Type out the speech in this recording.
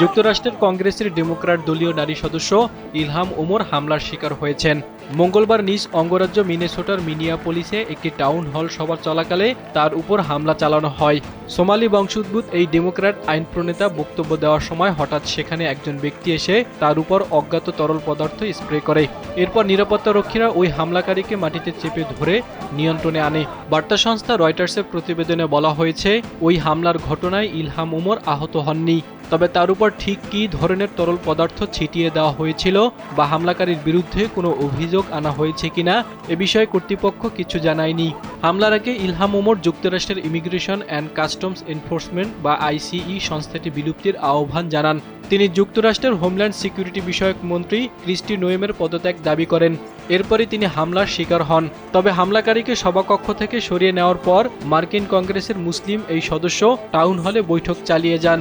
যুক্তরাষ্ট্রের কংগ্রেসের ডেমোক্র্যাট দলীয় নারী সদস্য ইলহাম ওমর হামলার শিকার হয়েছেন। মঙ্গলবার নিজ অঙ্গরাজ্য মিনেসোটার মিনিয়াপোলিসে একটি টাউন হল সভা চলাকালে তার উপর হামলা চালানো হয়। সোমালি বংশোদ্ভূত এই ডেমোক্র্যাট আইন প্রণেতা বক্তব্য দেওয়ার সময় হঠাৎ সেখানে একজন ব্যক্তি এসে তার উপর অজ্ঞাত তরল পদার্থ স্প্রে করে। এরপর নিরাপত্তারক্ষীরা ওই হামলাকারীকে মাটিতে চেপে ধরে নিয়ন্ত্রণে আনে। বার্তা সংস্থা রয়টার্সের প্রতিবেদনে বলা হয়েছে, ওই হামলার ঘটনায় ইলহাম ওমর আহত হননি। তবে তার উপর ঠিক কী ধরনের তরল পদার্থ ছিটিয়ে দেওয়া হয়েছিল বা হামলাকারীর বিরুদ্ধে কোনো অভিযোগ আনা হয়েছে কিনা এ বিষয়ে কর্তৃপক্ষ কিছু জানায়নি। হামলার আগে ইলহাম ওমর যুক্তরাষ্ট্রের ইমিগ্রেশন অ্যান্ড কাস্টমস এনফোর্সমেন্ট বা আইসিই সংস্থাটি বিলুপ্তির আহ্বান জানান। তিনি যুক্তরাষ্ট্রের হোমল্যান্ড সিকিউরিটি বিষয়ক মন্ত্রী ক্রিস্টি নোয়েমের পদত্যাগ দাবি করেন। এরপরই তিনি হামলার শিকার হন। তবে হামলাকারীকে সভাকক্ষ থেকে সরিয়ে নেওয়ার পর মার্কিন কংগ্রেসের মুসলিম এই সদস্য টাউন হলে বৈঠক চালিয়ে যান।